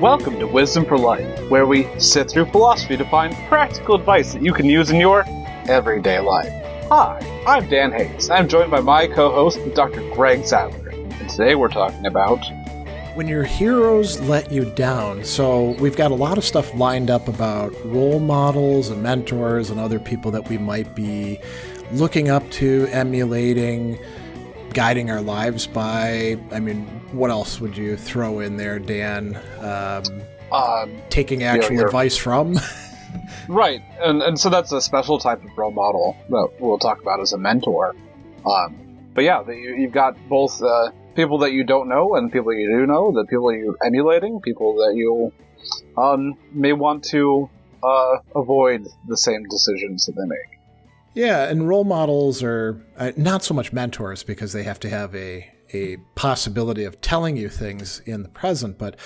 Welcome to Wisdom for Life, where we sit through philosophy to find practical advice that you can use in your everyday life. Hi, I'm Dan Hayes. I'm joined by my co-host, Dr. Greg Sadler. And today we're talking about when your heroes let you down. So we've got a lot of stuff lined up about role models and mentors and other people that we might be looking up to, emulating, guiding our lives by. I mean, what else would you throw in there, Dan? Taking actual advice from? Right, and so that's a special type of role model that we'll talk about as a mentor. But yeah, you've got both people that you don't know and people you do know, the people you're emulating, people that you may want to avoid the same decisions that they make. Yeah, and role models are not so much mentors because they have to have a possibility of telling you things in the present, but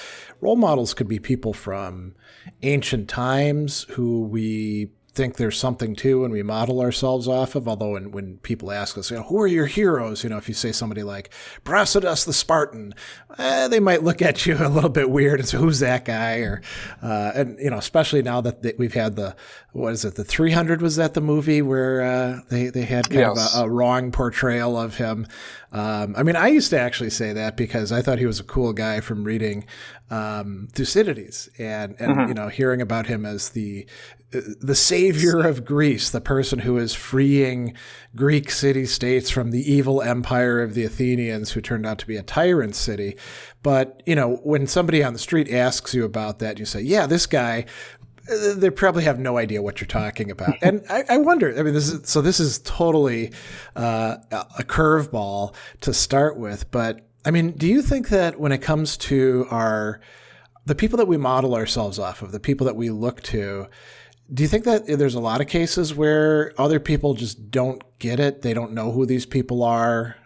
role models could be people from ancient times who we think there's something to and we model ourselves off of. Although when people ask us, who are your heroes? If you say somebody like Pedestals the Spartan, they might look at you a little bit weird and say, who's that guy? Or, and especially now that we've had the 300, was that the movie where they had kind of a wrong portrayal of him? I used to actually say that because I thought he was a cool guy from reading Thucydides and Mm-hmm. Hearing about him as the savior of Greece, the person who is freeing Greek city-states from the evil empire of the Athenians, who turned out to be a tyrant city. But, when somebody on the street asks you about that, you say, yeah, this guy, they probably have no idea what you're talking about. And I wonder, this is totally a curveball to start with. But, do you think that when it comes to the people that we model ourselves off of, the people that we look to, do you think that there's a lot of cases where other people just don't get it? They don't know who these people are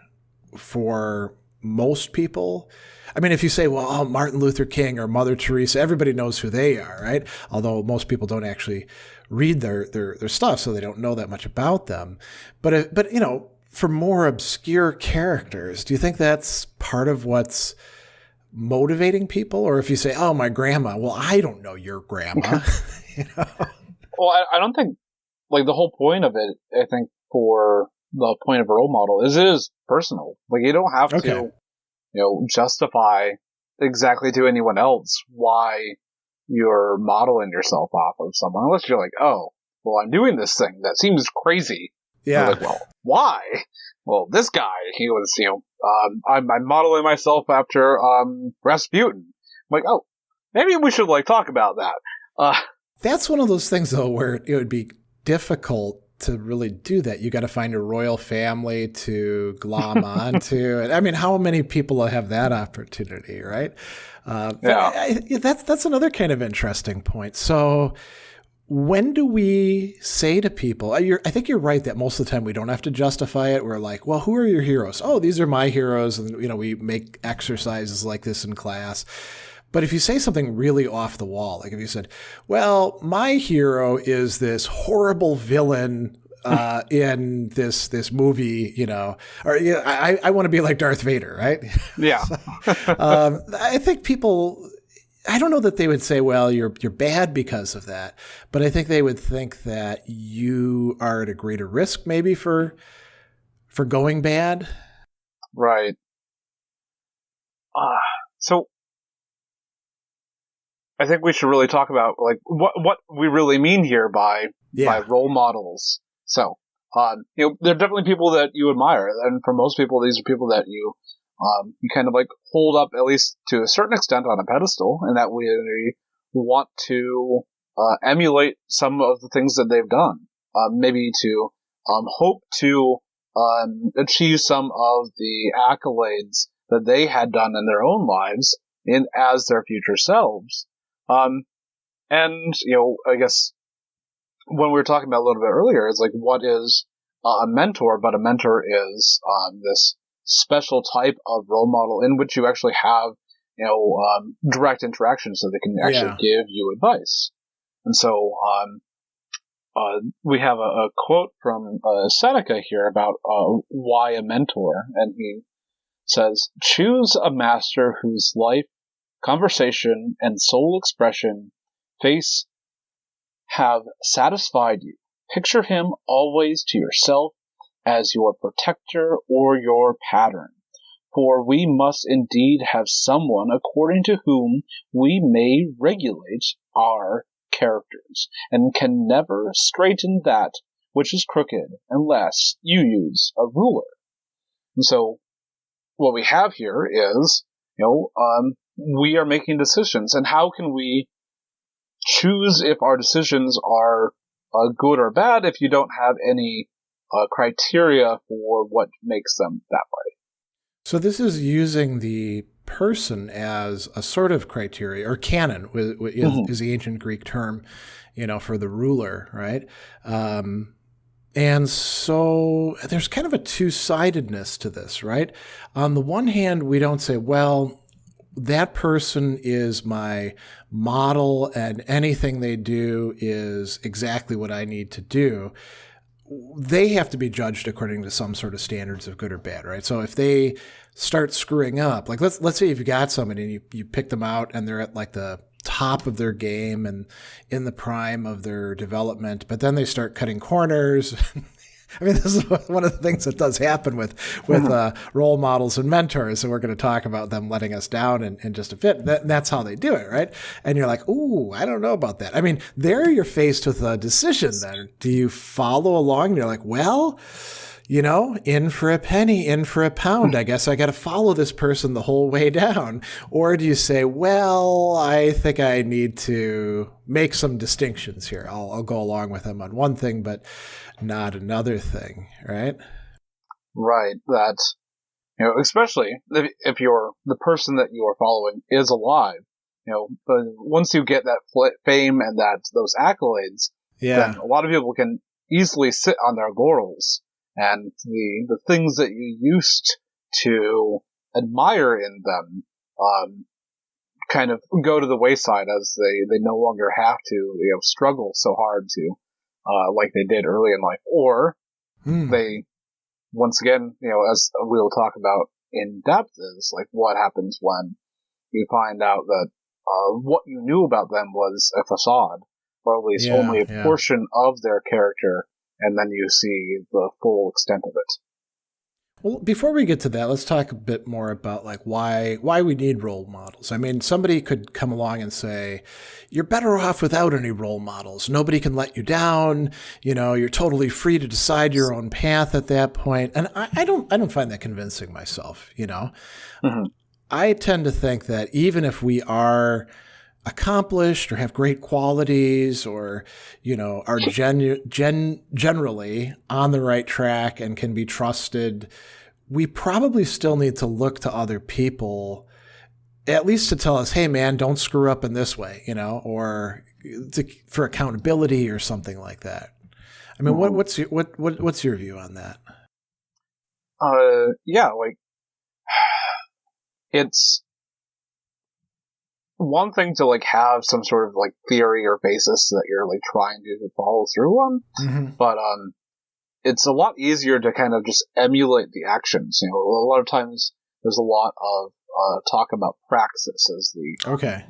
for most people? If you say, Martin Luther King or Mother Teresa, everybody knows who they are, right? Although most people don't actually read their stuff, so they don't know that much about them. But for more obscure characters, do you think that's part of what's motivating people? Or if you say, my grandma, well, I don't know your grandma. Well, I don't think, the whole point of it, I think, for the point of a role model is it is personal. You don't have to, justify exactly to anyone else why you're modeling yourself off of someone, unless you're like, I'm doing this thing that seems crazy. Yeah. Well, why? Well, this guy, he was, I'm modeling myself after Rasputin. I'm like, maybe we should talk about that. That's one of those things, though, where it would be difficult to really do that. You got to find a royal family to glom onto. And how many people have that opportunity, right? That's another kind of interesting point. So when do we say to people, I think you're right that most of the time we don't have to justify it. We're like, well, who are your heroes? Oh, these are my heroes. And, we make exercises like this in class. But if you say something really off the wall, like if you said, well, my hero is this horrible villain in this movie, I want to be like Darth Vader, right? Yeah. I think people, I don't know that they would say, well, you're bad because of that, but I think they would think that you are at a greater risk maybe for going bad. Right. So I think we should really talk about what we really mean here by role models. So, there are definitely people that you admire, and for most people, these are people that you kind of hold up, at least to a certain extent, on a pedestal, and that we want to emulate some of the things that they've done, maybe to hope to achieve some of the accolades that they had done in their own lives as their future selves. And, I guess when we were talking about a little bit earlier, it's what is a mentor? But a mentor is this special type of role model in which you actually have, direct interaction so they can actually give you advice. And so, we have a quote from Seneca here about why a mentor, and he says, "Choose a master whose life conversation, and soul expression face have satisfied you. Picture him always to yourself as your protector or your pattern. For we must indeed have someone according to whom we may regulate our characters, and can never straighten that which is crooked unless you use a ruler. And so what we have here is, we are making decisions, and how can we choose if our decisions are good or bad if you don't have any criteria for what makes them that way? So this is using the person as a sort of criteria, or canon is the ancient Greek term, for the ruler, right? And so there's kind of a two-sidedness to this, right? On the one hand, we don't say, well, that person is my model and anything they do is exactly what I need to do. They have to be judged according to some sort of standards of good or bad, right? So if they start screwing up, like let's say you've got somebody and you pick them out and they're at like the top of their game and in the prime of their development, but then they start cutting corners. I mean, this is one of the things that does happen with role models and mentors, and we're going to talk about them letting us down in just a bit. That's how they do it, right? And you're like, ooh, I don't know about that. I mean, there you're faced with a decision then. Do you follow along? And you're like, well, in for a penny, in for a pound. I guess I got to follow this person the whole way down. Or do you say, well, I think I need to make some distinctions here. I'll go along with them on one thing, but not another thing, right? Right. That, especially if the person that you are following is alive, but once you get that fame and those accolades, then a lot of people can easily sit on their laurels. And the things that you used to admire in them kind of go to the wayside as they no longer have to struggle so hard to like they did early in life. Or they, once again, as we'll talk about in depth, is like what happens when you find out that what you knew about them was a facade, or at least only a portion of their character. And then you see the full extent of it. Well, before we get to that, let's talk a bit more about like why we need role models. I mean, somebody could come along and say, you're better off without any role models. Nobody can let you down. You're totally free to decide your own path at that point. And I don't find that convincing myself, Mm-hmm. I tend to think that even if we are accomplished or have great qualities or, are generally on the right track and can be trusted, we probably still need to look to other people, at least to tell us, hey man, don't screw up in this way, or for accountability or something like that. I mean, what's your view on that? It's one thing to have some sort of theory or basis that you're trying to follow through on, but it's a lot easier to kind of just emulate the actions. A lot of times there's a lot of talk about praxis as the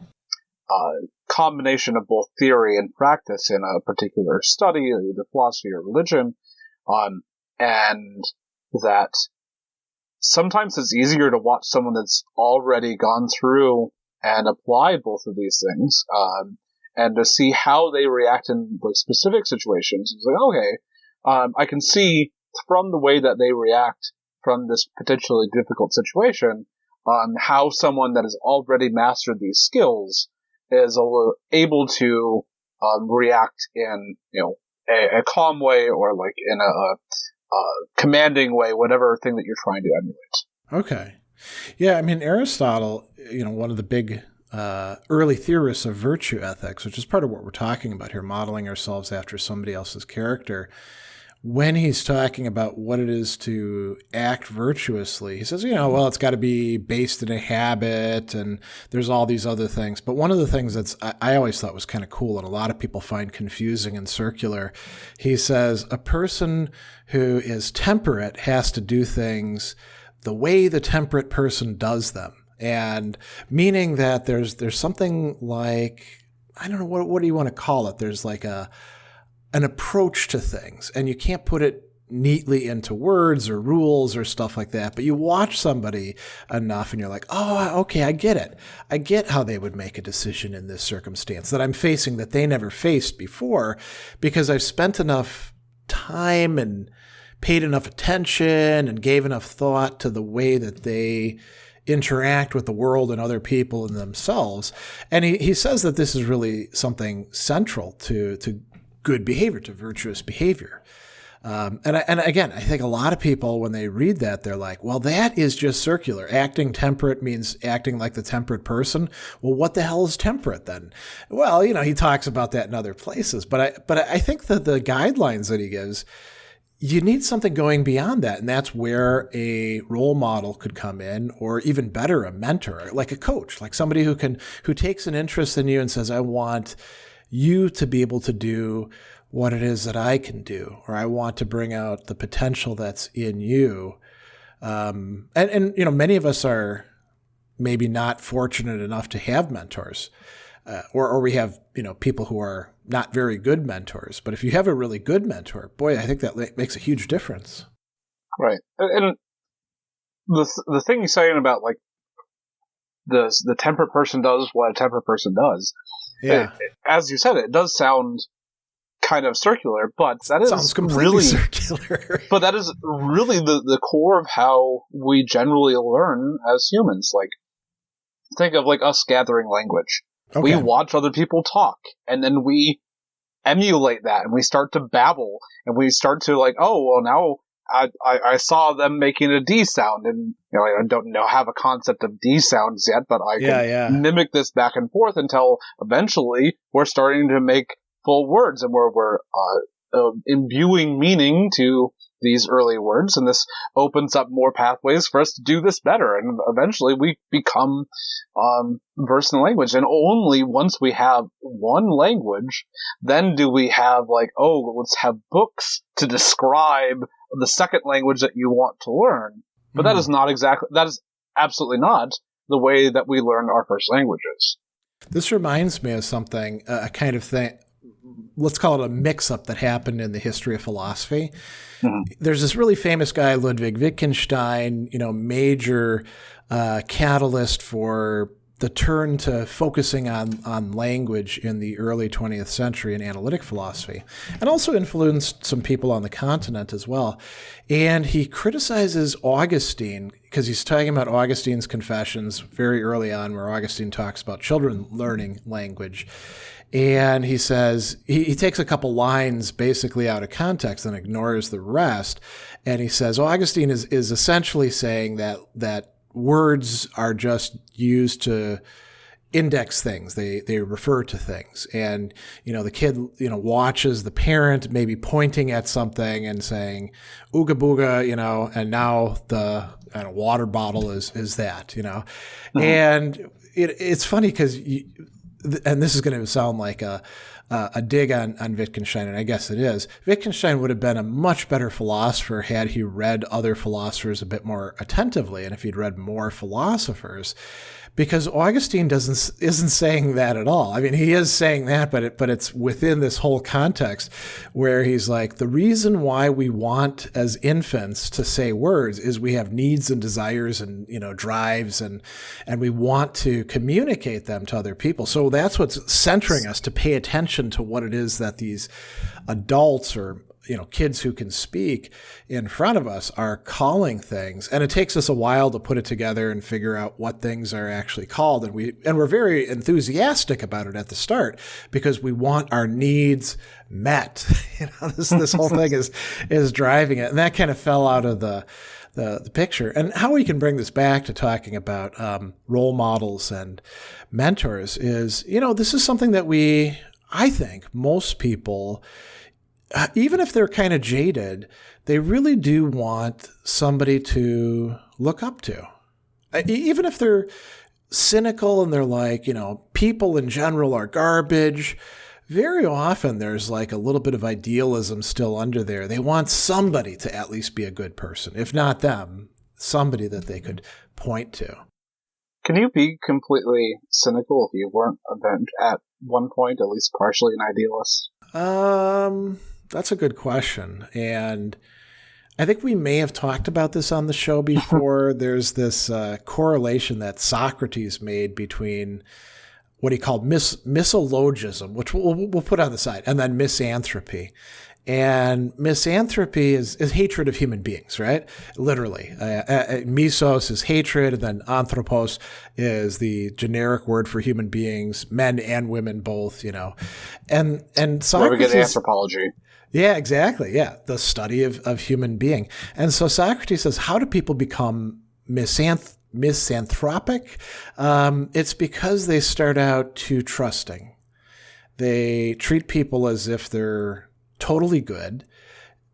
combination of both theory and practice in a particular study, either philosophy or religion, and that sometimes it's easier to watch someone that's already gone through and apply both of these things, and to see how they react in specific situations. It's okay, I can see from the way that they react from this potentially difficult situation, how someone that has already mastered these skills is able to react in a calm way or in a commanding way, whatever thing that you're trying to emulate. Okay. Yeah, I mean, Aristotle, one of the big early theorists of virtue ethics, which is part of what we're talking about here, modeling ourselves after somebody else's character, when he's talking about what it is to act virtuously, he says, it's got to be based in a habit and there's all these other things. But one of the things I always thought was kind of cool and a lot of people find confusing and circular, he says a person who is temperate has to do things the way the temperate person does them. And meaning that there's something like, I don't know, what do you want to call it? There's like an approach to things, and you can't put it neatly into words or rules or stuff like that. But you watch somebody enough and you're like, oh, okay, I get it. I get how they would make a decision in this circumstance that I'm facing that they never faced before, because I've spent enough time and paid enough attention and gave enough thought to the way that they interact with the world and other people and themselves. And he says that this is really something central to good behavior, to virtuous behavior. And again, I think a lot of people, when they read that, they're like, well, that is just circular. Acting temperate means acting like the temperate person. Well, what the hell is temperate then? Well, he talks about that in other places, but I think that the guidelines that he gives, you need something going beyond that. And that's where a role model could come in, or even better, a mentor, like a coach, like somebody who takes an interest in you and says, I want you to be able to do what it is that I can do, or I want to bring out the potential that's in you. And many of us are maybe not fortunate enough to have mentors, or we have, people who are not very good mentors. But if you have a really good mentor, boy, I think that makes a huge difference. Right. And the thing you're saying about like the temperate person does what a temperate person does. Yeah. As you said, it does sound kind of circular, but that sounds completely really circular. But that is really the core of how we generally learn as humans. Like, think of like us gathering language. Okay. We watch other people talk, and then we emulate that, and we start to babble, and we start to like, oh, well, now I saw them making a D sound, and I don't have a concept of D sounds yet, but I can mimic this back and forth until eventually we're starting to make full words, and we're imbuing meaning to these early words, and this opens up more pathways for us to do this better, and eventually we become versed in language. And only once we have one language, then do we have like, oh, let's have books to describe the second language that you want to learn. But that is absolutely not the way that we learn our first languages. This reminds me of something, a kind of thing, let's call it a mix-up that happened in the history of philosophy. Mm-hmm. There's this really famous guy, Ludwig Wittgenstein, major catalyst for the turn to focusing on language in the early 20th century in analytic philosophy, and also influenced some people on the continent as well. And he criticizes Augustine because he's talking about Augustine's Confessions very early on, where Augustine talks about children learning language. And he says, he takes a couple lines basically out of context and ignores the rest. And he says, Augustine is essentially saying that words are just used to index things. They refer to things. And, the kid, watches the parent maybe pointing at something and saying, ooga booga, and now the water bottle is that, Mm-hmm. And it's funny because and this is going to sound like a dig on Wittgenstein, and I guess it is. Wittgenstein would have been a much better philosopher had he read other philosophers a bit more attentively, and if he'd read more philosophers, because Augustine isn't saying that at all. I mean, he is saying that, but it's within this whole context where he's like, the reason why we want as infants to say words is we have needs and desires and drives, and we want to communicate them to other people. So that's what's centering us to pay attention to what it is that these adults or kids who can speak in front of us are calling things. And it takes us a while to put it together and figure out what things are actually called. And we're very enthusiastic about it at the start because we want our needs met. This whole thing is driving it. And that kind of fell out of the picture. And how we can bring this back to talking about role models and mentors is, this is something that I think most people, even if they're kind of jaded, they really do want somebody to look up to. Even if they're cynical and they're like, people in general are garbage, very often there's like a little bit of idealism still under there. They want somebody to at least be a good person. If not them, somebody that they could point to. Can you be completely cynical if you weren't at one point, at least partially, an idealist? That's a good question. And I think we may have talked about this on the show before. There's this correlation that Socrates made between what he called misologism, which we'll put on the side, and then misanthropy. And misanthropy is hatred of human beings, right? Literally. Misos is hatred, and then anthropos is the generic word for human beings, men and women both, you know. And Socrates... Where we get the anthropology. Yeah, exactly. Yeah, the study of human being. And so Socrates says, how do people become misanthropic? It's because they start out too trusting. They treat people as if they're totally good.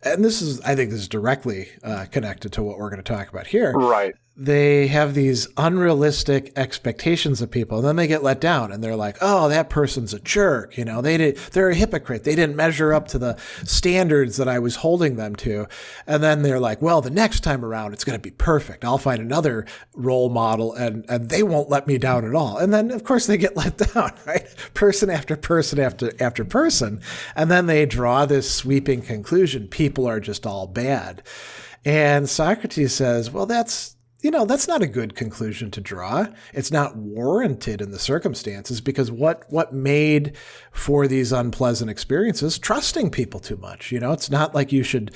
And I think this is directly connected to what we're going to talk about here. Right. They have these unrealistic expectations of people, and then they get let down, and they're like, "Oh, that person's a jerk. You know, they're a hypocrite. They didn't measure up to the standards that I was holding them to." And then they're like, "Well, the next time around, it's going to be perfect. I'll find another role model, and they won't let me down at all." And then, of course, they get let down, right? Person after person after person, and then they draw this sweeping conclusion: people are just all bad. And Socrates says, "Well, that's not a good conclusion to draw. It's not warranted in the circumstances, because what made for these unpleasant experiences? Trusting people too much. You know, it's not like you should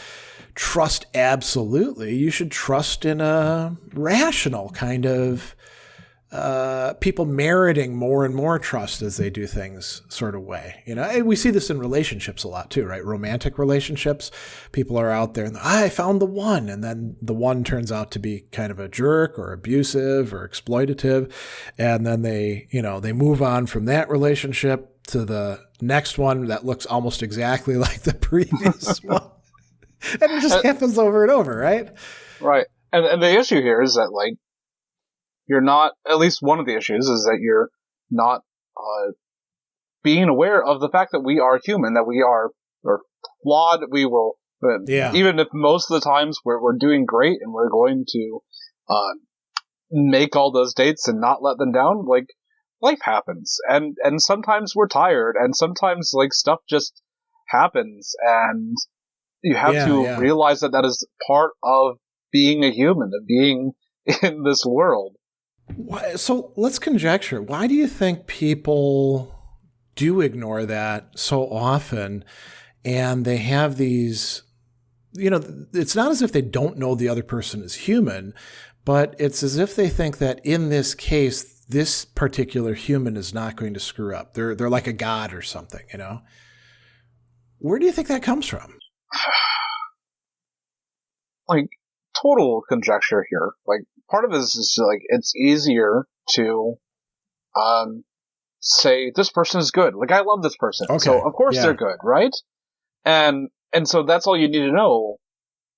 trust absolutely. You should trust in a rational kind of people meriting more and more trust as they do things sort of way. You know, and we see this in relationships a lot too, right? Romantic relationships. People are out there and I found the one, and then the one turns out to be kind of a jerk or abusive or exploitative. And then they move on from that relationship to the next one that looks almost exactly like the previous one. And it just happens over and over, right? Right. And the issue here is that, like, you're not, at least one of the issues is that you're not being aware of the fact that we are human, that we are flawed. We will, even if most of the times we're doing great and we're going to make all those dates and not let them down, like, life happens. And sometimes we're tired, and sometimes, like, stuff just happens, and you have to realize that is part of being a human, of being in this world. So let's conjecture. Why do you think people do ignore that so often? And they have these, it's not as if they don't know the other person is human, but it's as if they think that in this case, this particular human is not going to screw up. They're like a god or something, you know? Where do you think that comes from? Like, total conjecture here. Like, part of it is just, like, it's easier to say this person is good. Like, I love this person, so of course they're good, right? And so that's all you need to know.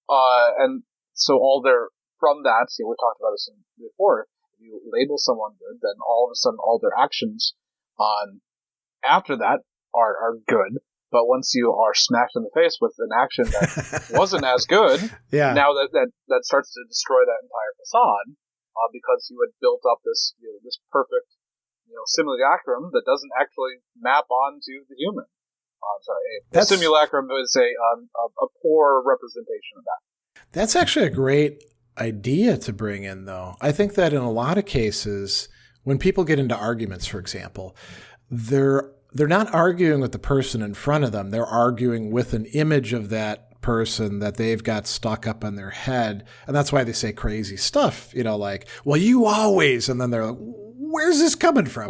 And so from that, we talked about this before. If you label someone good, then all of a sudden all their actions after that are good. But once you are smacked in the face with an action that wasn't as good, now that starts to destroy that entire facade, because you had built up this this perfect simulacrum that doesn't actually map onto the human. A simulacrum is a poor representation of that. That's actually a great idea to bring in, though. I think that in a lot of cases, when people get into arguments, for example, they're not arguing with the person in front of them. They're arguing with an image of that person that they've got stuck up in their head. And that's why they say crazy stuff, like, well, you always, and then they're like, where's this coming from?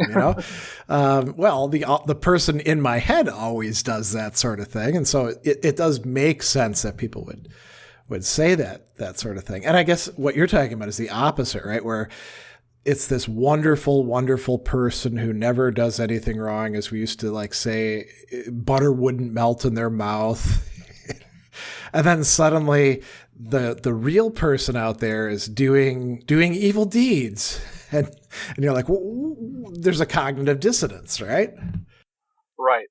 Well, the person in my head always does that sort of thing. And so it does make sense that people would say that sort of thing. And I guess what you're talking about is the opposite, right? Where it's this wonderful, wonderful person who never does anything wrong, as we used to say, butter wouldn't melt in their mouth. And then suddenly the real person out there is doing evil deeds. And you're like, there's a cognitive dissonance, right? Right.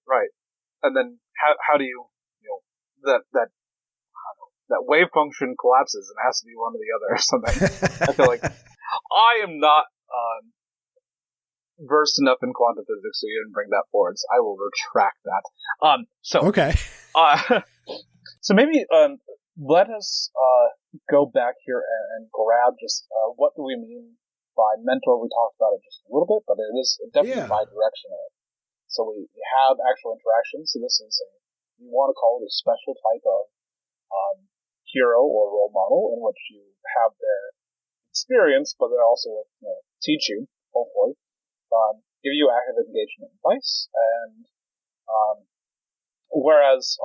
And then how do you, that wave function collapses and it has to be one or the other or something. I feel like I am not versed enough in quantum physics, so you didn't bring that forward. So I will retract that. Okay. So maybe let us go back here and grab just what do we mean by mentor. We talked about it just a little bit, but it is definitely bi-directional. So we have actual interactions. So this is you want to call it a special type of hero or role model in which you have their experience, but they also teach you, hopefully, give you active engagement advice, and whereas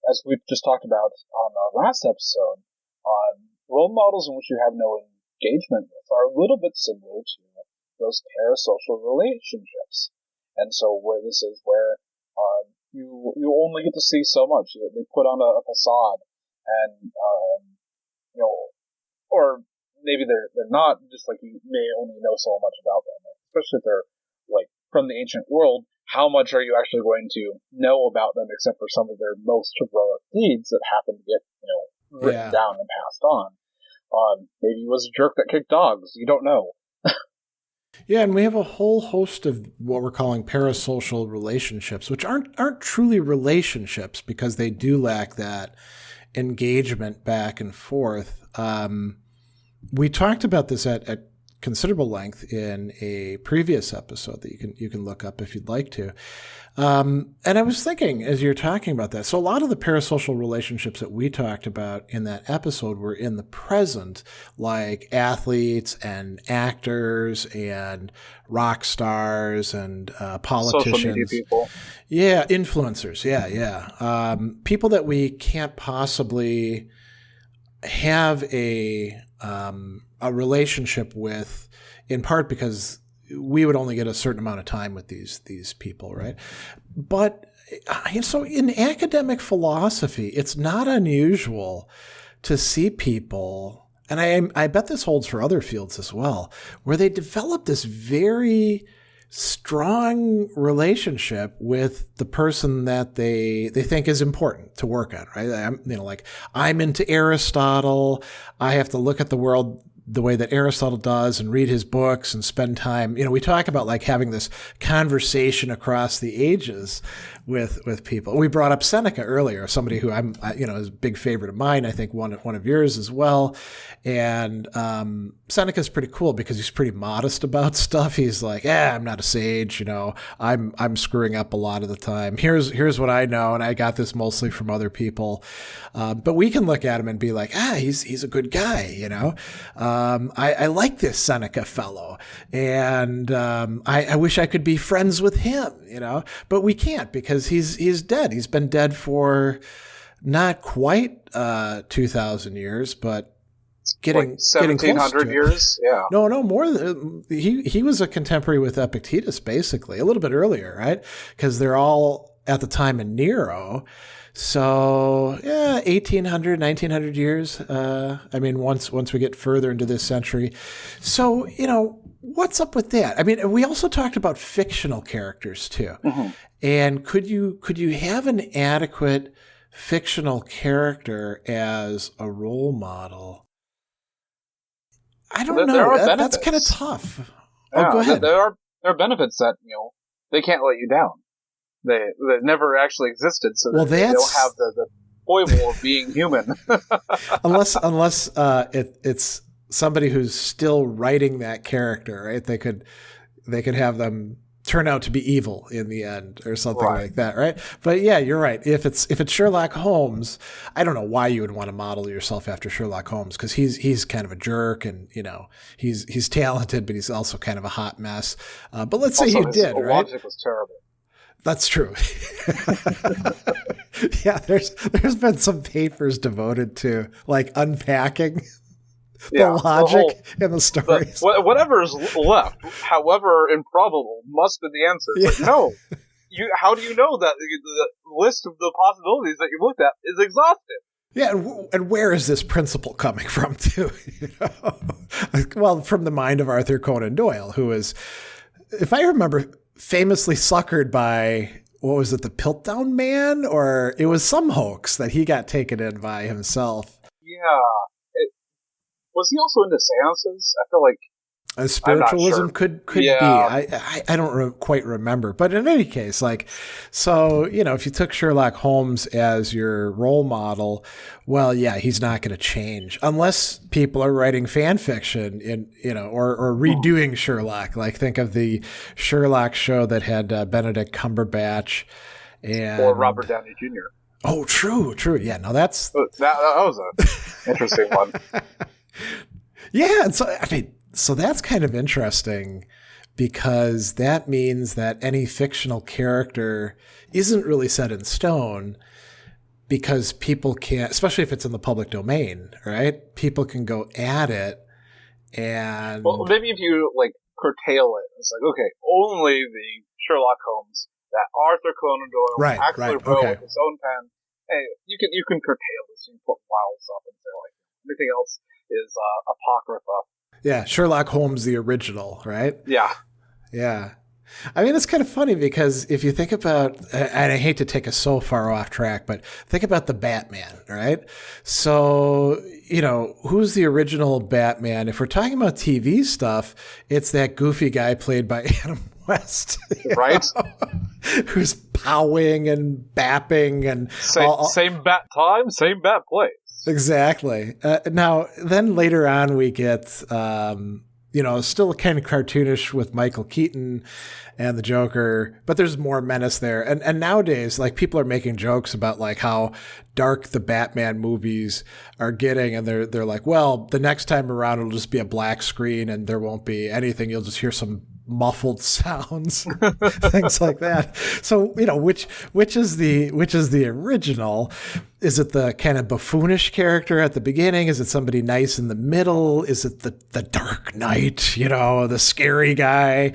as we've just talked about on our last episode, role models in which you have no engagement with are a little bit similar to those parasocial relationships. And so where this is where you only get to see so much. They put on a facade, and or maybe they're not, just like you may only know so much about them, especially if they're like from the ancient world. How much are you actually going to know about them, except for some of their most heroic deeds that happen to get written down and passed on? Maybe he was a jerk that kicked dogs. You don't know. Yeah, and we have a whole host of what we're calling parasocial relationships, which aren't truly relationships because they do lack that engagement back and forth. We talked about this at considerable length in a previous episode that you can look up if you'd like to. And I was thinking as you're talking about that, so a lot of the parasocial relationships that we talked about in that episode were in the present, like athletes and actors and rock stars and politicians. Social media people. Yeah, influencers. Yeah. People that we can't possibly have a relationship with, in part because we would only get a certain amount of time with these people, right? But so in academic philosophy, it's not unusual to see people, and I bet this holds for other fields as well, where they develop this very strong relationship with the person that they think is important to work on, right? I'm into Aristotle. I have to look at the world the way that Aristotle does and read his books and spend time. We talk about like having this conversation across the ages with people. We brought up Seneca earlier, somebody who is a big favorite of mine. I think one of yours as well. And Seneca's pretty cool because he's pretty modest about stuff. He's like, I'm not a sage, I'm screwing up a lot of the time. Here's what I know, and I got this mostly from other people. But we can look at him and be like, he's a good guy, I like this Seneca fellow, and I wish I could be friends with him, but we can't because he's dead. He's been dead for not quite 2,000 years, but getting 1,700 years. Yeah. No, more than he was a contemporary with Epictetus, basically a little bit earlier, right? Because they're all at the time in Nero. So 1,800, 1,900 years. Once we get further into this century. So, what's up with that? We also talked about fictional characters too. Mm-hmm. And could you have an adequate fictional character as a role model? I don't know. That's kind of tough. Go ahead. There are benefits that, they can't let you down. They never actually existed, so they don't have the foible of being human. unless it's somebody who's still writing that character, right? They could have them turn out to be evil in the end or something like that, right? But yeah, you're right. If it's Sherlock Holmes, I don't know why you would want to model yourself after Sherlock Holmes, because he's kind of a jerk, and he's talented, but he's also kind of a hot mess. But let's say you did, right? Logic was terrible. That's true. Yeah, there's been some papers devoted to like unpacking the logic in the stories. Whatever's left, however improbable, must be the answer. Yeah. But no, how do you know that the list of the possibilities that you looked at is exhaustive? Yeah, and where is this principle coming from, too? Well, from the mind of Arthur Conan Doyle, who is, if I remember, famously suckered by, what was it, the Piltdown Man? Or it was some hoax that he got taken in by himself. Yeah. Was he also into seances? I feel like... Spiritualism could be. I don't quite remember. But in any case, so, if you took Sherlock Holmes as your role model, well, yeah, he's not going to change unless people are writing fan fiction or redoing Sherlock. Like, think of the Sherlock show that had Benedict Cumberbatch or Robert Downey Jr. Oh, true. Yeah, no, that was an interesting one. Yeah, and so that's kind of interesting because that means that any fictional character isn't really set in stone because people can't, especially if it's in the public domain, right? People can go at it and... Well, maybe if you, curtail it, it's okay, only the Sherlock Holmes that Arthur Conan Doyle actually wrote with his own pen. Hey, you can curtail this. You can put wild stuff and say, anything else is apocrypha. Yeah, Sherlock Holmes, the original, right? Yeah. Yeah. I mean, it's kind of funny because if you think about, and I hate to take us so far off track, but think about the Batman, right? So, who's the original Batman? If we're talking about TV stuff, it's that goofy guy played by Adam West. Right? Who's powing and bapping and... Same bat time, same bat place. Exactly. Now, then later on we get, still kind of cartoonish with Michael Keaton and the Joker, but there's more menace there. And nowadays, people are making jokes about how dark the Batman movies are getting. And they're like, well, the next time around, it'll just be a black screen and there won't be anything. You'll just hear some muffled sounds, things like that. So, which is the original? Is it the kind of buffoonish character at the beginning? Is it somebody nice in the middle? Is it the Dark Knight, the scary guy?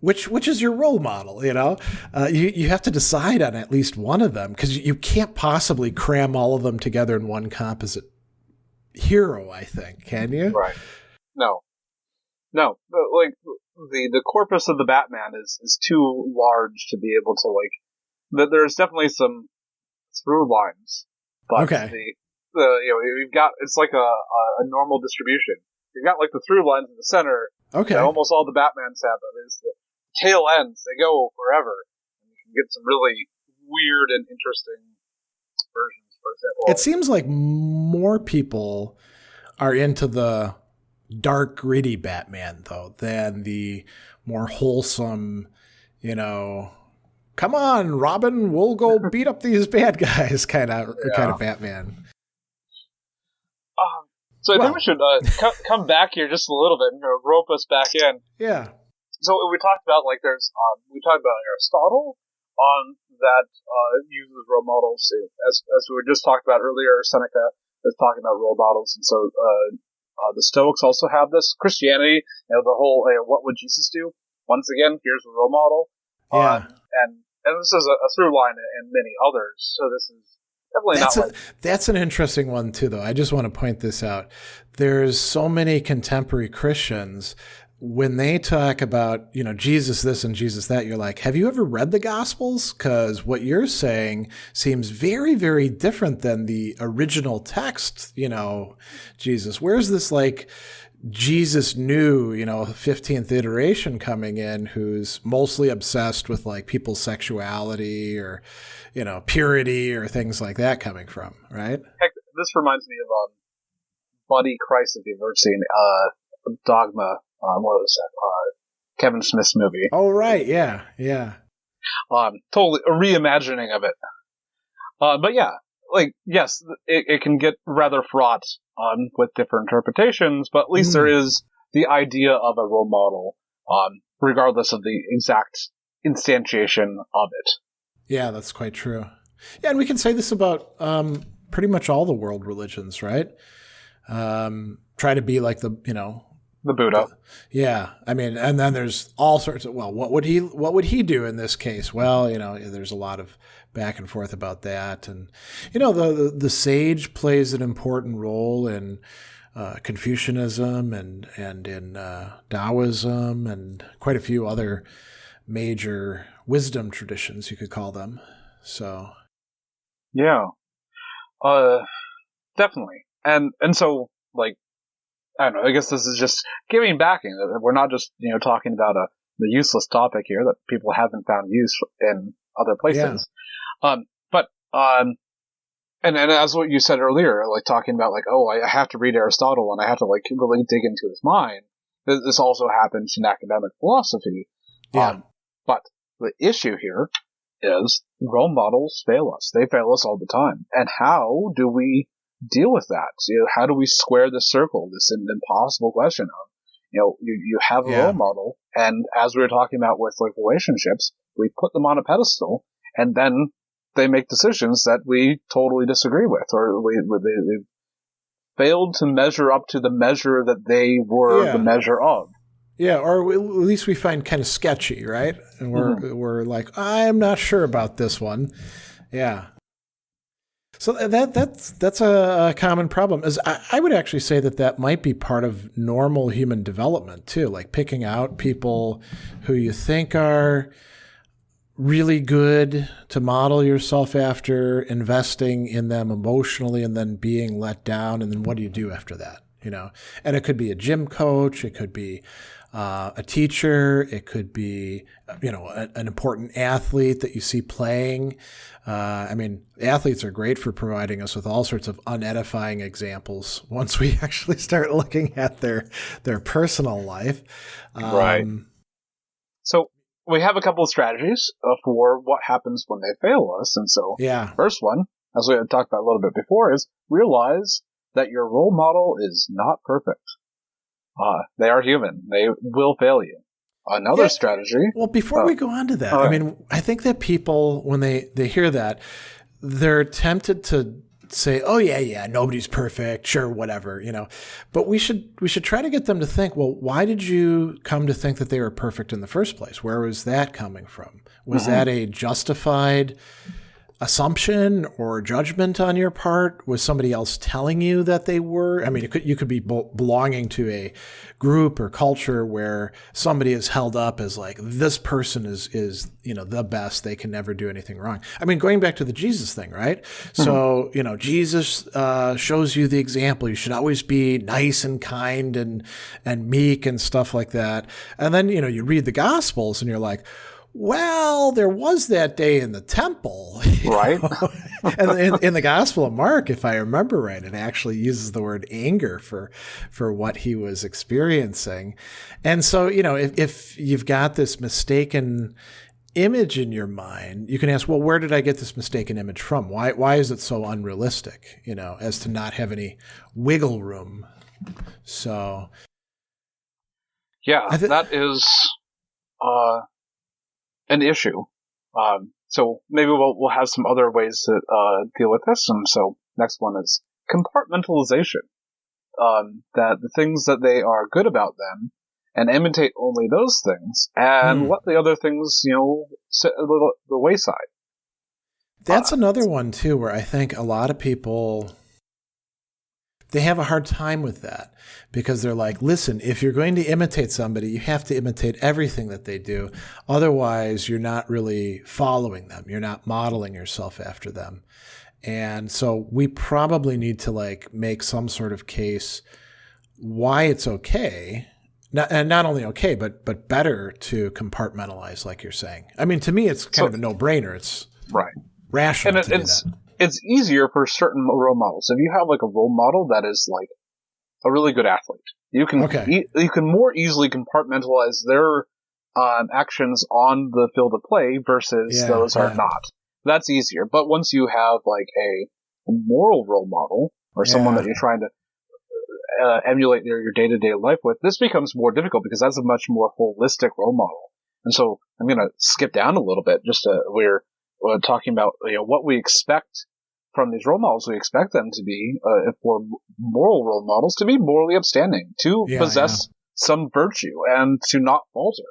Which is your role model? You have to decide on at least one of them because you can't possibly cram all of them together in one composite hero, I think. Can you? Right. No, but the corpus of the Batman is too large to be able to there's definitely some through lines, but okay. You've got, it's like a normal distribution. You've got the through lines in the center. Okay. That almost all the Batmans have, but there's the tail ends. They go forever. And you can get some really weird and interesting versions. For example, it seems like more people are into the dark, gritty Batman, though, than the more wholesome, come on, Robin, we'll go beat up these bad guys kind of Batman. So I think we should come back here just a little bit and rope us back in. Yeah. So we talked about we talked about Aristotle that uses role models. As we were just talking about earlier, Seneca is talking about role models, and so the Stoics also have this. Christianity, the whole what would Jesus do? Once again, here's a role model. Yeah. And this is a through line in many others. So this is definitely that's an interesting one too, though. I just want to point this out. There's so many contemporary Christians when they talk about, Jesus this and Jesus that, you're like, have you ever read the Gospels? Because what you're saying seems very, very different than the original text, Jesus. Where's this Jesus new, 15th iteration coming in who's mostly obsessed with people's sexuality or, purity or things like that coming from, right? Heck, this reminds me of Buddy Christ, if you've ever seen Dogma. What was that? Kevin Smith's movie. Oh, right. Yeah. Totally a reimagining of it. But yeah, yes, it can get rather fraught with different interpretations, but at least there is the idea of a role model, regardless of the exact instantiation of it. Yeah, that's quite true. Yeah, and we can say this about pretty much all the world religions, right? Try to be like the Buddha. Yeah. I mean, and then there's all sorts of, what would he do in this case? Well, there's a lot of back and forth about that. And, the sage plays an important role in Confucianism and in Taoism and quite a few other major wisdom traditions, you could call them. So. Yeah. Definitely. And so, I don't know. I guess this is just giving backing. We're not just talking about the useless topic here that people haven't found use in other places. Yeah. And as what you said earlier, like talking about like, oh, I have to read Aristotle and I have to like really dig into his mind. This also happens in academic philosophy. Yeah. But the issue here is role models fail us. They fail us all the time. And how do we deal with that? How do we square the circle? This is an impossible question of, you have a role model, and as we were talking about with like relationships, we put them on a pedestal, and then they make decisions that we totally disagree with, or they failed to measure up to the measure that they were the measure of. Yeah, or at least we find kind of sketchy, right? And we're like, I'm not sure about this one. Yeah. So that's a common problem. I would actually say that might be part of normal human development too, like picking out people who you think are really good to model yourself after, investing in them emotionally, and then being let down. And then what do you do after that? And it could be a gym coach. It could be a teacher. It could be, an important athlete that you see playing. Athletes are great for providing us with all sorts of unedifying examples once we actually start looking at their personal life. Right. So we have a couple of strategies for what happens when they fail us. And so first one, as we had talked about a little bit before, is realize that your role model is not perfect. They are human. They will fail you. Another strategy. Well, before we go on to that, I think that people, when they hear that, they're tempted to say, oh, yeah, nobody's perfect. Sure, whatever, But we should try to get them to think, well, why did you come to think that they were perfect in the first place? Where was that coming from? Was that a justified assumption or judgment on your part? Was somebody else telling you that they were? You could be belonging to a group or culture where somebody is held up as like, this person is the best. They can never do anything wrong. Going back to the Jesus thing, right? So, Jesus shows you the example. You should always be nice and kind and meek and stuff like that. And then, you read the Gospels and you're like, well, there was that day in the temple, right? And in the Gospel of Mark, if I remember right, it actually uses the word anger for what he was experiencing. And so, if you've got this mistaken image in your mind, you can ask, well, where did I get this mistaken image from? Why is it so unrealistic, as to not have any wiggle room? So, that is an issue. So maybe we'll have some other ways to deal with this. And so next one is compartmentalization. That the things that they are good about them, and imitate only those things, and let the other things, sit at the wayside. That's another one too, where I think a lot of people, they have a hard time with that because they're like, listen, if you're going to imitate somebody, you have to imitate everything that they do. Otherwise, you're not really following them. You're not modeling yourself after them. And so we probably need to make some sort of case why it's okay, not only okay, but better to compartmentalize, like you're saying. To me, it's kind of a no-brainer. It's rational to do that. It's easier for certain role models. If you have a role model that is a really good athlete, you can you can more easily compartmentalize their actions on the field of play versus those are not. That's easier. But once you have a moral role model or someone that you're trying to emulate your day-to-day life with, this becomes more difficult because that's a much more holistic role model. And so I'm going to skip down a little bit. We're talking about what we expect from these role models. We expect them to be, for moral role models, to be morally upstanding, to possess some virtue, and to not falter.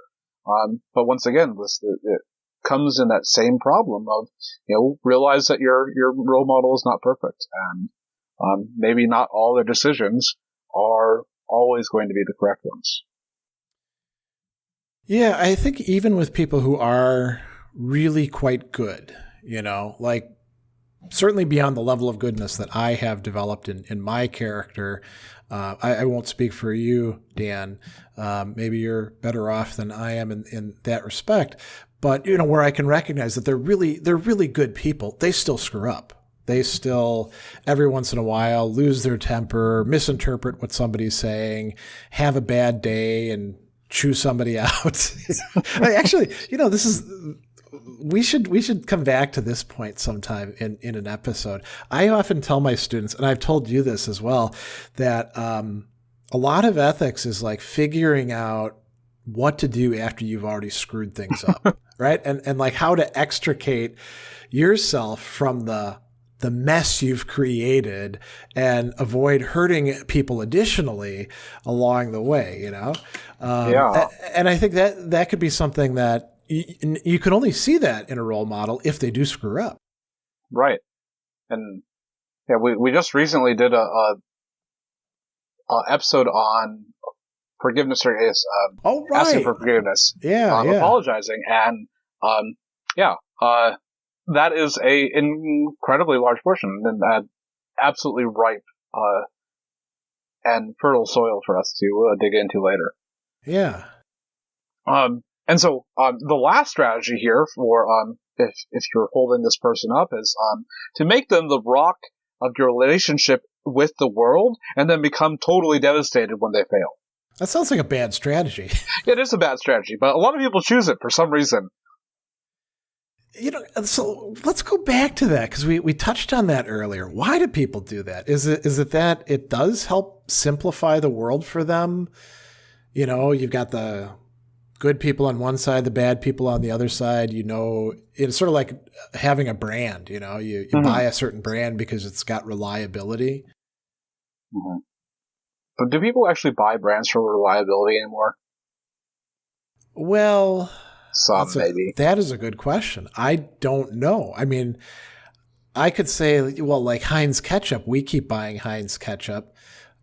But once again, it comes in that same problem of realize that your role model is not perfect, and maybe not all their decisions are always going to be the correct ones. Yeah, I think even with people who are really quite good, certainly beyond the level of goodness that I have developed in my character. I won't speak for you, Dan. Maybe you're better off than I am in that respect. But, where I can recognize that they're really good people, they still screw up. They still, every once in a while, lose their temper, misinterpret what somebody's saying, have a bad day, and chew somebody out. Actually, we should come back to this point sometime in an episode. I often tell my students, and I've told you this as well, that a lot of ethics is like figuring out what to do after you've already screwed things up, right? And like how to extricate yourself from the mess you've created and avoid hurting people additionally along the way, And I think that could be something that you can only see that in a role model if they do screw up. Right. And yeah, we just recently did a episode on forgiveness, or asking for forgiveness. Apologizing. And that is a incredibly large portion, and absolutely ripe and fertile soil for us to dig into later. Yeah. And so the last strategy here for if you're holding this person up is to make them the rock of your relationship with the world, and then become totally devastated when they fail. That sounds like a bad strategy. It is a bad strategy, but a lot of people choose it for some reason. So let's go back to that, because we touched on that earlier. Why do people do that? Is it that it does help simplify the world for them? You've got the good people on one side, the bad people on the other side. It's sort of like having a brand. You mm-hmm. buy a certain brand because it's got reliability. Mm-hmm. But do people actually buy brands for reliability anymore? Well, some maybe. That is a good question. I don't know. I mean, I could say, well, like Heinz ketchup, we keep buying Heinz ketchup,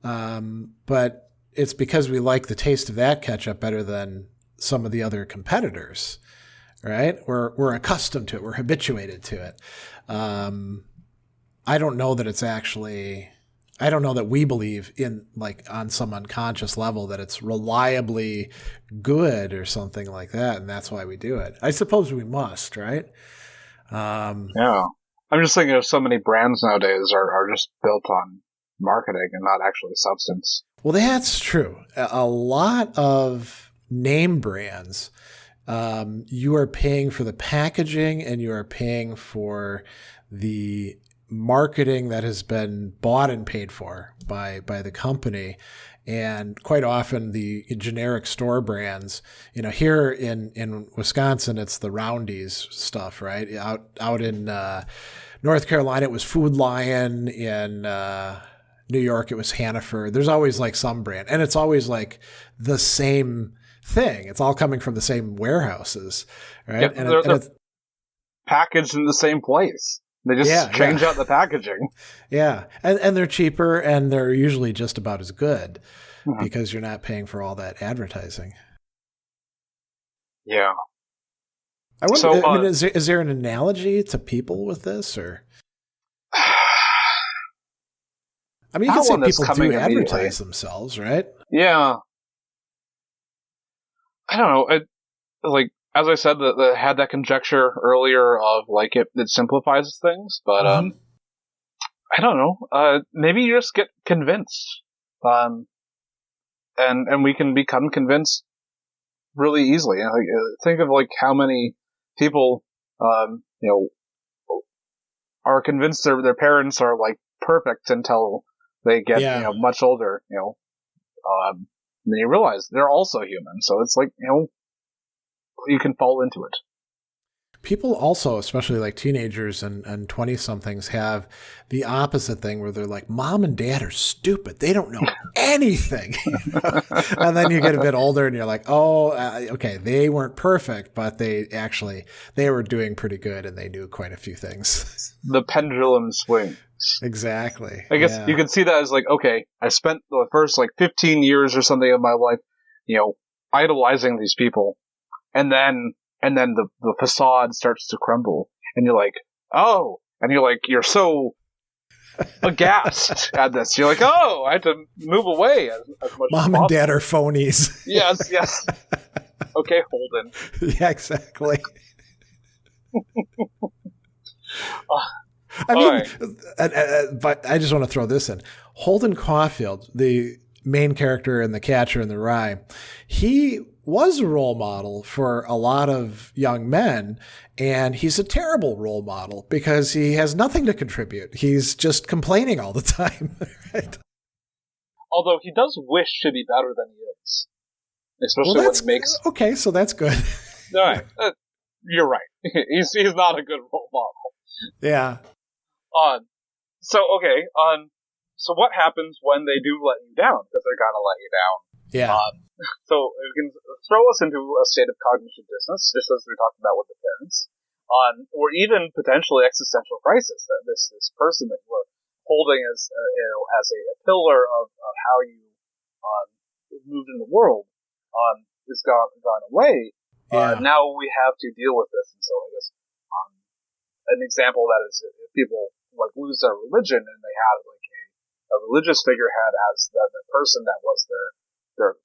but it's because we like the taste of that ketchup better than some of the other competitors, right? We're accustomed to it. We're habituated to it. I don't know that it's actually. I don't know that we believe in, like, on some unconscious level that it's reliably good or something like that, and that's why we do it. I suppose we must, right? Yeah. I'm just thinking of so many brands nowadays are just built on marketing and not actually substance. Well, that's true. A lot of name brands, you are paying for the packaging and you are paying for the marketing that has been bought and paid for by the company. And quite often the generic store brands, here in Wisconsin, it's the Roundy's stuff, right? Out in North Carolina, it was Food Lion. In New York, it was Hannaford. There's always like some brand, and it's always like the same thing. It's all coming from the same warehouses, right? Yeah, they're packaged in the same place. They just change out the packaging. Yeah. And they're cheaper, and they're usually just about as good because you're not paying for all that advertising. Yeah. I wonder, is there an analogy to people with this, or? I mean, you can say people do advertise themselves, right? Yeah. I don't know. As I said, that had that conjecture earlier of like it simplifies things, but I don't know. Maybe you just get convinced, and we can become convinced really easily. Think of like how many people are convinced their parents are like perfect until they get much older. Then you realize they're also human. So it's like you can fall into it. People also, especially like teenagers and 20-somethings, have the opposite thing where they're like, Mom and Dad are stupid. They don't know anything. And then you get a bit older and you're like, okay, they weren't perfect, but they were doing pretty good and they knew quite a few things. The pendulum swings. Exactly. I guess you can see that as like, okay, I spent the first like 15 years or something of my life, idolizing these people. And then the facade starts to crumble, and you're like, oh, and you're so aghast at this. You're like, oh, I have to move away as much as Mom and Dad are phonies. Yes. Okay, Holden. Yeah, exactly. I mean, right. But I just want to throw this in. Holden Caulfield, the main character in The Catcher in the Rye, he was a role model for a lot of young men, and he's a terrible role model because he has nothing to contribute. He's just complaining all the time. Right? Although he does wish to be better than he is, especially when he makes. Okay, so that's good. All right, you're right. He's not a good role model. Yeah. So what happens when they do let you down? Because they're gonna let you down. Yeah. So it can throw us into a state of cognitive dissonance, just as we talked about with the parents, or even potentially existential crisis. That this person that you're holding as as a pillar of how you moved in the world is gone away. Yeah. Now we have to deal with this, and so I guess an example that is if people lose their religion and they had a religious figurehead as the person that was their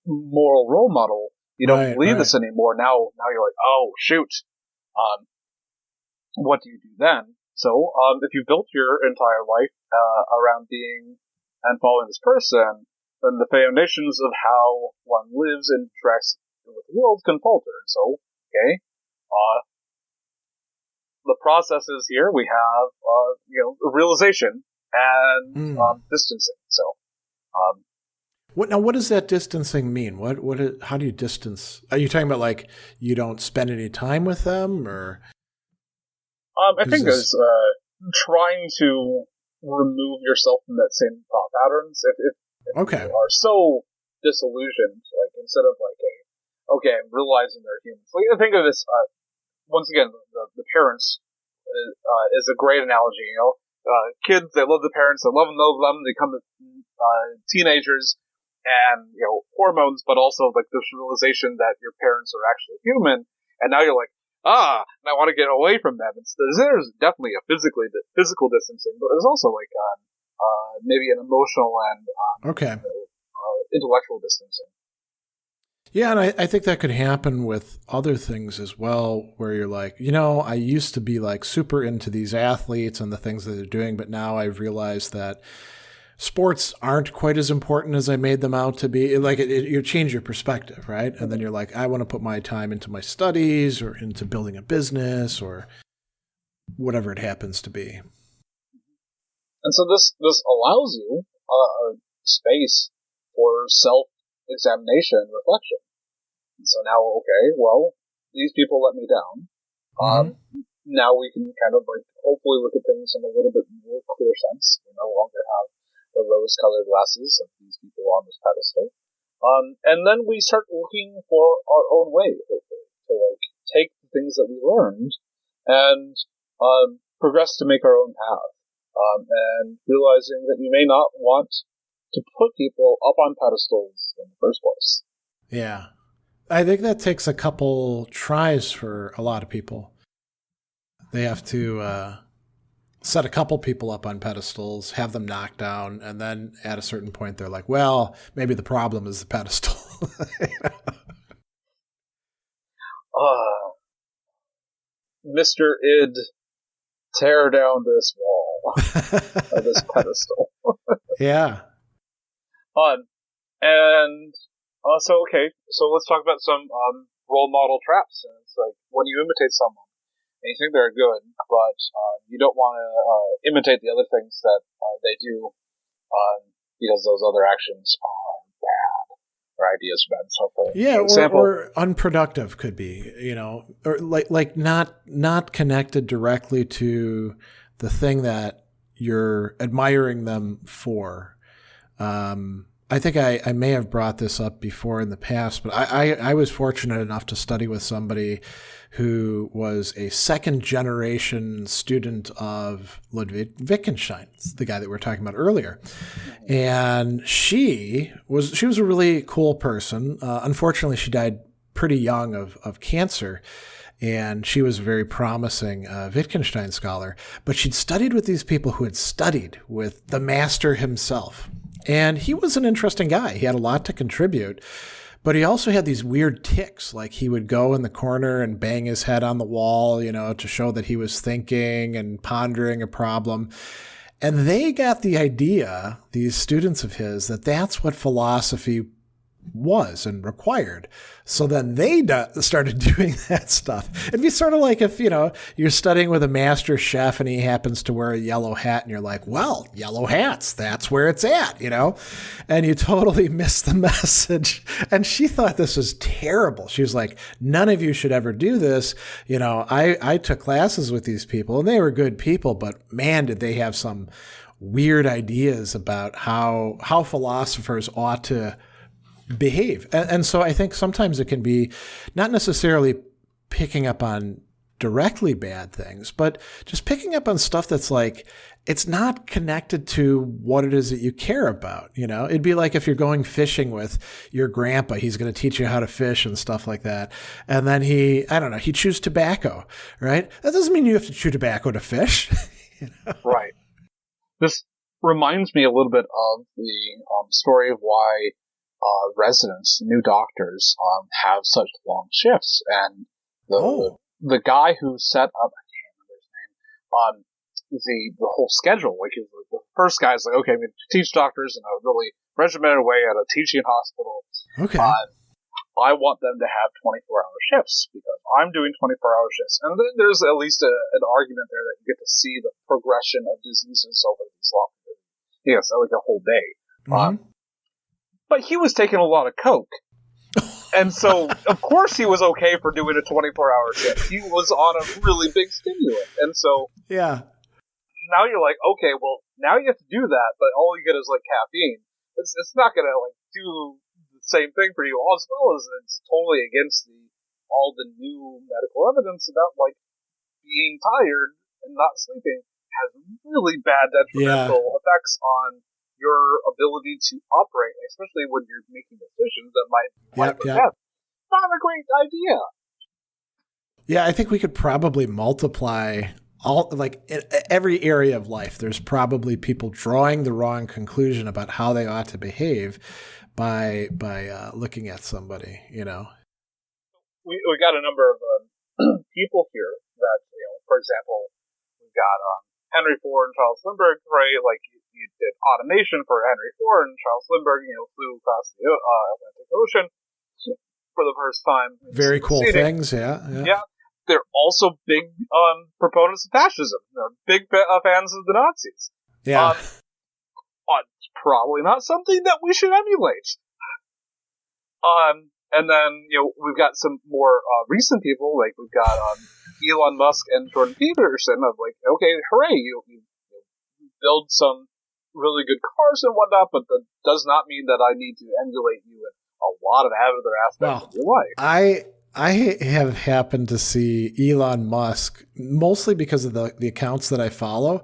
moral role model. You don't believe this anymore. Now you're like, oh shoot, what do you do then? So if you built your entire life around being and following this person, then the foundations of how one lives and interacts with the world can falter. So the processes here we have realization and distancing. So what does that distancing mean? How do you distance? Are you talking about you don't spend any time with them, or? I think it's trying to remove yourself from that same thought patterns. If you are so disillusioned, instead of I'm realizing they're humans. I think of this. Once again, the parents is a great analogy. Kids, they love the parents, they love them, they become teenagers, and hormones, but also this realization that your parents are actually human, and now you're like, and I want to get away from them. There's definitely a physical distancing, but there's also maybe an emotional and intellectual distancing. Yeah, and I think that could happen with other things as well, where you're like, I used to be super into these athletes and the things that they're doing, but now I've realized that sports aren't quite as important as I made them out to be. You change your perspective, right? And then you're like, I want to put my time into my studies or into building a business or whatever it happens to be. And so this allows you a space for self-examination and reflection. And so now, these people let me down. Now we can kind of hopefully look at things in a little bit more clear sense. We no longer have the rose-colored glasses of these people on this pedestal. And then we start looking for our own way, hopefully, to take the things that we learned and progress to make our own path. And realizing that you may not want to put people up on pedestals in the first place. Yeah. I think that takes a couple tries for a lot of people. They have to set a couple people up on pedestals, have them knocked down, and then at a certain point they're like, well, maybe the problem is the pedestal. Mr. Id, tear down this wall, or this pedestal. Yeah. So let's talk about some role model traps. And it's when you imitate someone, and you think they're good, but you don't want to imitate the other things that they do, because those other actions are bad, or ideas are bad, and so forth. Yeah, or unproductive could be, or not connected directly to the thing that you're admiring them for. I think I may have brought this up before in the past, but I was fortunate enough to study with somebody who was a second-generation student of Ludwig Wittgenstein, the guy that we were talking about earlier. And she was a really cool person. Unfortunately, she died pretty young of cancer. and she was a very promising Wittgenstein scholar, but she'd studied with these people who had studied with the master himself. And he was an interesting guy. He had a lot to contribute, but he also had these weird tics, like he would go in the corner and bang his head on the wall, to show that he was thinking and pondering a problem. And they got the idea, these students of his, that that's what philosophy was and required. So then they started doing that stuff. It'd be sort of like if, you're studying with a master chef and he happens to wear a yellow hat and you're like, well, yellow hats, that's where it's at, and you totally miss the message. And she thought this was terrible. She was like, none of you should ever do this. I took classes with these people and they were good people, but man, did they have some weird ideas about how philosophers ought to behave. And so I think sometimes it can be not necessarily picking up on directly bad things, but just picking up on stuff that's like, it's not connected to what it is that you care about. It'd be like if you're going fishing with your grandpa, he's going to teach you how to fish and stuff like that. And then he chews tobacco, right? That doesn't mean you have to chew tobacco to fish. Right. This reminds me a little bit of the story of why residents, new doctors, have such long shifts, and the guy who set up, I can't remember his name, the whole schedule. Like the first guy's like, okay, I'm going to teach doctors in a really regimented way at a teaching hospital. Okay. I want them to have 24-hour shifts because I'm doing 24-hour shifts, and then there's at least an argument there that you get to see the progression of diseases over these long, like a whole day. Mm-hmm. But he was taking a lot of coke. And so, of course, he was okay for doing a 24-hour shift. He was on a really big stimulant. And so, yeah. Now you're like, okay, well, now you have to do that, but all you get is, caffeine. It's not going to, do the same thing for you, as well as it's totally against all the new medical evidence about, being tired and not sleeping has really bad detrimental effects on your ability to operate, especially when you're making decisions that might death. Not a great idea. Yeah, I think we could probably multiply in every area of life. There's probably people drawing the wrong conclusion about how they ought to behave by looking at somebody. We got a number of people here that for example, we've got Henry Ford and Charles Lindbergh, right? You did automation for Henry Ford, and Charles Lindbergh, flew across the Atlantic Ocean for the first time. Very cool things, yeah. They're also big proponents of fascism. They're big fans of the Nazis. Yeah. It's probably not something that we should emulate. And then, we've got some more recent people, we've got Elon Musk and Jordan Peterson of okay, hooray, you build some really good cars and whatnot, but that does not mean that I need to emulate you in a lot of other aspects of your life. I have happened to see Elon Musk, mostly because of the accounts that I follow,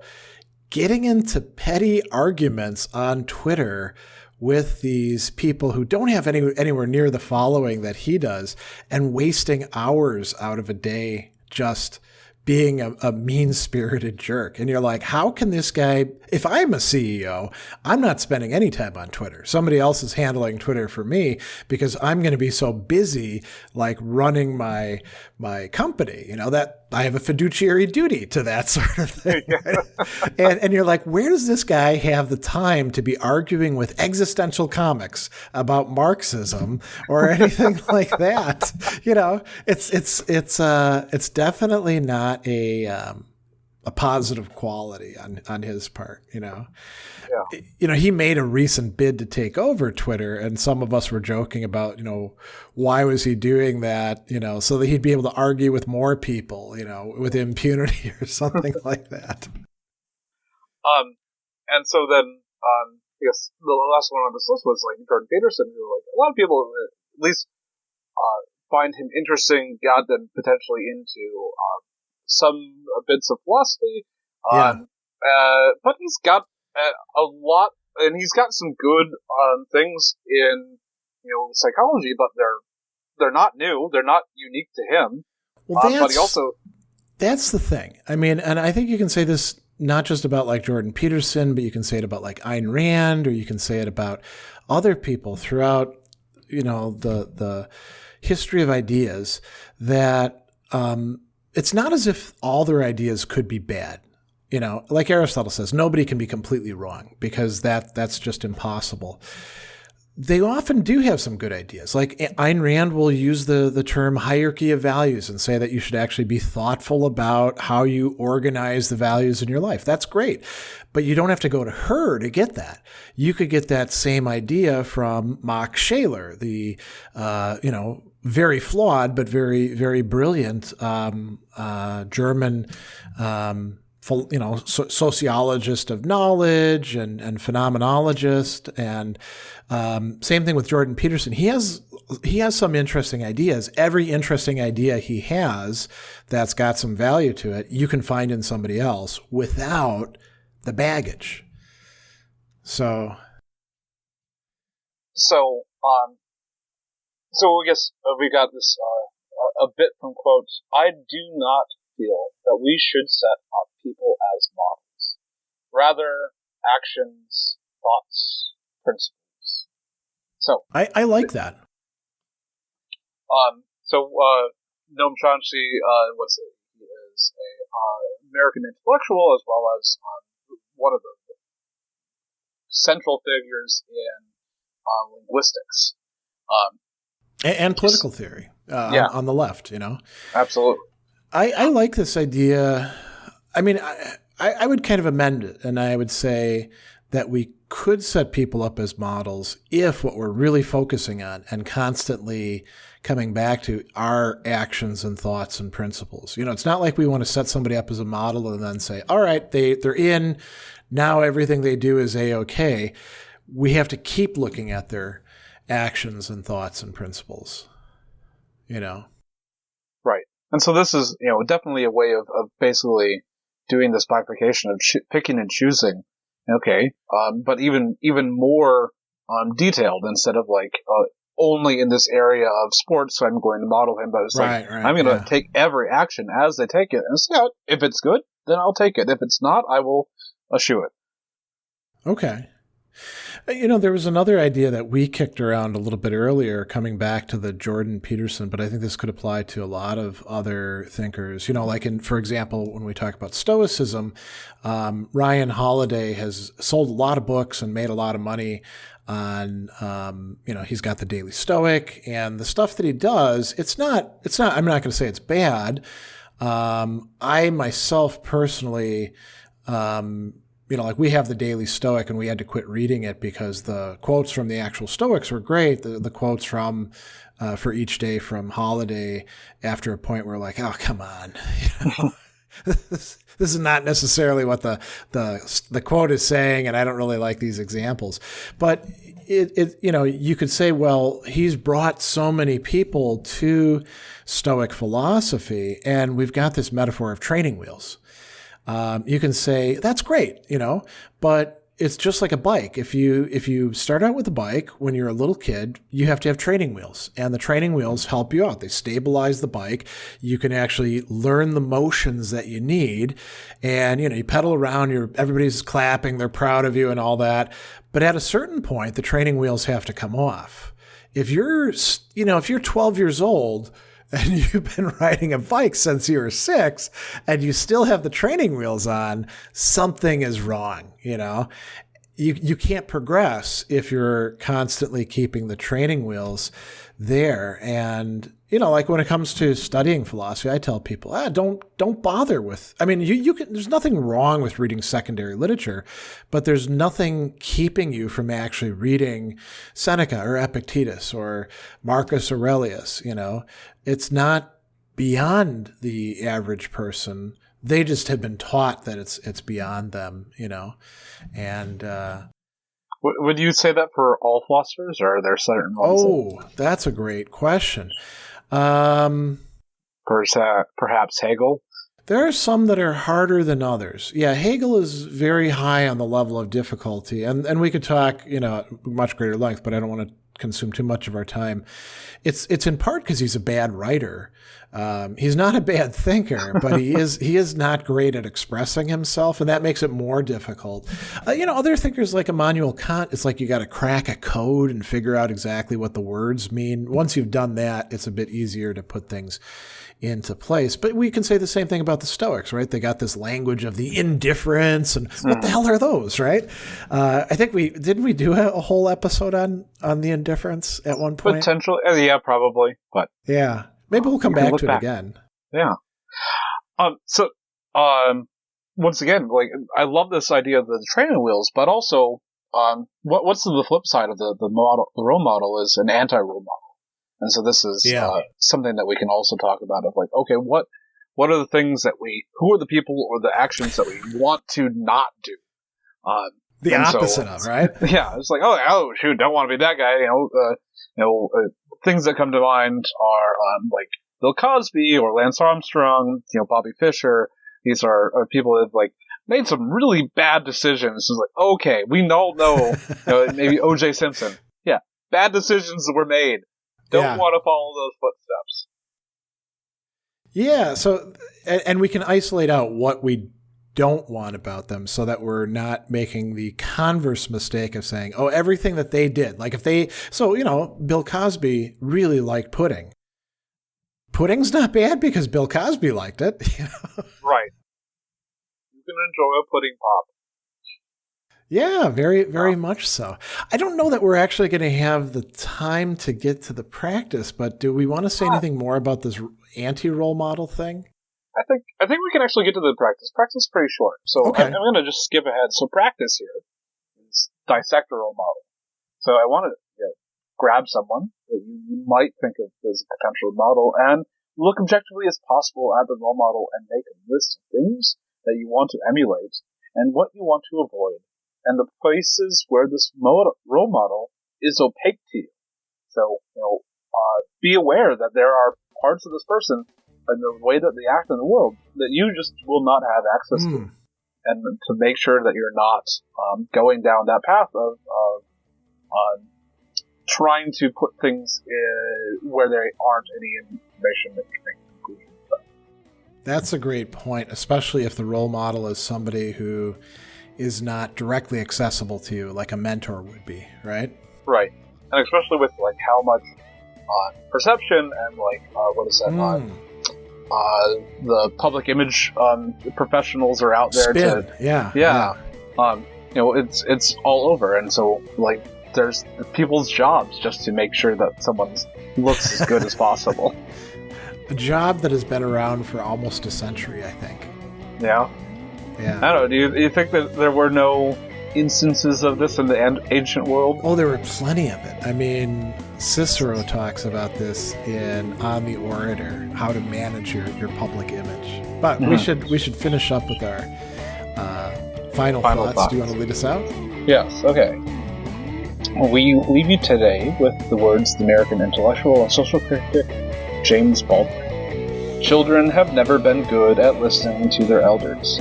getting into petty arguments on Twitter with these people who don't have anywhere near the following that he does, and wasting hours out of a day just being a mean-spirited jerk. And you're like, how can this guy, if I'm a CEO, I'm not spending any time on Twitter. Somebody else is handling Twitter for me because I'm going to be so busy running my company, that I have a fiduciary duty to that sort of thing. and you're like, where does this guy have the time to be arguing with existential comics about Marxism or anything like that? It's definitely not a positive quality on his part, he made a recent bid to take over Twitter, and some of us were joking about, why was he doing that, so that he'd be able to argue with more people, with impunity or something like that. And so then, I guess the last one on this list was Jordan Peterson, who a lot of people at least find him interesting, got them potentially into some bits of philosophy, but he's got a lot, and he's got some good things in psychology, but they're not new, they're not unique to him. Well, but he also... That's the thing. I mean, and I think you can say this not just about like Jordan Peterson, but you can say it about like Ayn Rand, or you can say it about other people throughout, the history of ideas, that it's not as if all their ideas could be bad. Like Aristotle says, nobody can be completely wrong, because that's just impossible. They often do have some good ideas. Like Ayn Rand will use the term hierarchy of values and say that you should actually be thoughtful about how you organize the values in your life. That's great. But you don't have to go to her to get that. You could get that same idea from Max Scheler, the, very flawed, but very, very brilliant German sociologist of knowledge and phenomenologist. And same thing with Jordan Peterson. He has some interesting ideas. Every interesting idea he has that's got some value to it, you can find in somebody else without the baggage. So I guess we got this a bit from quotes. I do not feel that we should set up people as models. Rather, actions, thoughts, principles. So I like that. Noam Chomsky he is a American intellectual, as well as one of the central figures in linguistics. And political theory on the left, Absolutely. I like this idea. I mean, I would kind of amend it, and I would say that we could set people up as models if what we're really focusing on and constantly coming back to our actions and thoughts and principles. It's not like we want to set somebody up as a model and then say, all right, they're in, now everything they do is A-okay. We have to keep looking at their actions and thoughts and principles, Right. And so this is, definitely a way of basically doing this bifurcation of picking and choosing. Okay. But even more detailed, instead of like only in this area of sports, so I'm going to model him. But it's right, I'm going to take every action as they take it, and say, if it's good, then I'll take it. If it's not, I will eschew it. Okay. There was another idea that we kicked around a little bit earlier, coming back to the Jordan Peterson, but I think this could apply to a lot of other thinkers. Like for example, when we talk about Stoicism, Ryan Holiday has sold a lot of books and made a lot of money on, he's got the Daily Stoic, and the stuff that he does, it's not, I'm not going to say it's bad. I myself personally, like we have the Daily Stoic and we had to quit reading it because the quotes from the actual Stoics were great. The quotes from for each day from Holiday, after a point we're like, oh, come on. This is not necessarily what the quote is saying, and I don't really like these examples. But you could say, well, he's brought so many people to Stoic philosophy, and we've got this metaphor of training wheels. You can say, that's great, but it's just like a bike. If you start out with a bike when you're a little kid, you have to have training wheels, and the training wheels help you out. They stabilize the bike. You can actually learn the motions that you need, and you pedal around. Everybody's clapping. They're proud of you and all that. But at a certain point, the training wheels have to come off. If you're 12 years old and you've been riding a bike since you were 6 and you still have the training wheels on, something is wrong, You can't progress if you're constantly keeping the training wheels there. And, like when it comes to studying philosophy, I tell people, don't bother with, you can, there's nothing wrong with reading secondary literature, but there's nothing keeping you from actually reading Seneca or Epictetus or Marcus Aurelius, It's not beyond the average person. They just have been taught that it's beyond them, and would you say that for all philosophers, or are there certain ones? Oh, that's a great question. Perhaps Hegel. There are some that are harder than others. Yeah, Hegel is very high on the level of difficulty, and we could talk, at much greater length, but I don't want to consume too much of our time. It's in part because he's a bad writer. He's not a bad thinker, but he is not great at expressing himself, and that makes it more difficult. Other thinkers like Immanuel Kant, it's like you got to crack a code and figure out exactly what the words mean. Once you've done that, it's a bit easier to put things into place. But we can say the same thing about the Stoics, right? They got this language of the indifference, and what the hell are those, right? I think didn't we do a whole episode on the indifference at one point? Potentially, yeah, probably. But yeah, maybe we'll come back to it again. Yeah. Once again, like, I love this idea of the training wheels, but also, what's the flip side of the model? The role model is an anti-role model. And so this is something that we can also talk about of like, okay, what are the things that who are the people or the actions that we want to not do? The opposite of, right? Yeah. It's like, oh, shoot, don't want to be that guy. Things that come to mind are, like Bill Cosby or Lance Armstrong, Bobby Fischer. These are people that have like made some really bad decisions. It's like, okay, we all know, maybe O.J. Simpson. Yeah. Bad decisions that were made. Don't want to follow those footsteps. Yeah, so, and we can isolate out what we don't want about them so that we're not making the converse mistake of saying, oh, everything that they did. Like Bill Cosby really liked pudding. Pudding's not bad because Bill Cosby liked it. Right. You can enjoy a pudding pop. Yeah, very, very much so. I don't know that we're actually going to have the time to get to the practice, but do we want to say anything more about this anti-role model thing? I think we can actually get to the practice. Practice is pretty short, so okay. I'm going to just skip ahead. So practice here is dissect a role model. So I want to grab someone that you might think of as a potential model and look objectively as possible at the role model and make a list of things that you want to emulate and what you want to avoid. And the places where this role model is opaque to you. So, be aware that there are parts of this person and the way that they act in the world that you just will not have access to. And to make sure that you're not going down that path of trying to put things where there aren't any information that you make conclusions from. That's a great point, especially if the role model is somebody who is not directly accessible to you like a mentor would be, right? Right. And especially with like how much perception and like what is that the public image professionals are out there. Spin. Yeah. It's all over, and so like there's people's jobs just to make sure that someone looks as good as possible. A job that has been around for almost a century, I think. Yeah. I don't know. Do you think that there were no instances of this in the ancient world? Oh, there were plenty of it. I mean, Cicero talks about this in On the Orator, how to manage your public image. But we should finish up with our final thoughts. Do you want to lead us out? Yes. Okay. We leave you today with the words of the American intellectual and social critic James Baldwin. Children have never been good at listening to their elders,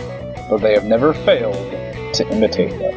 but they have never failed to imitate them.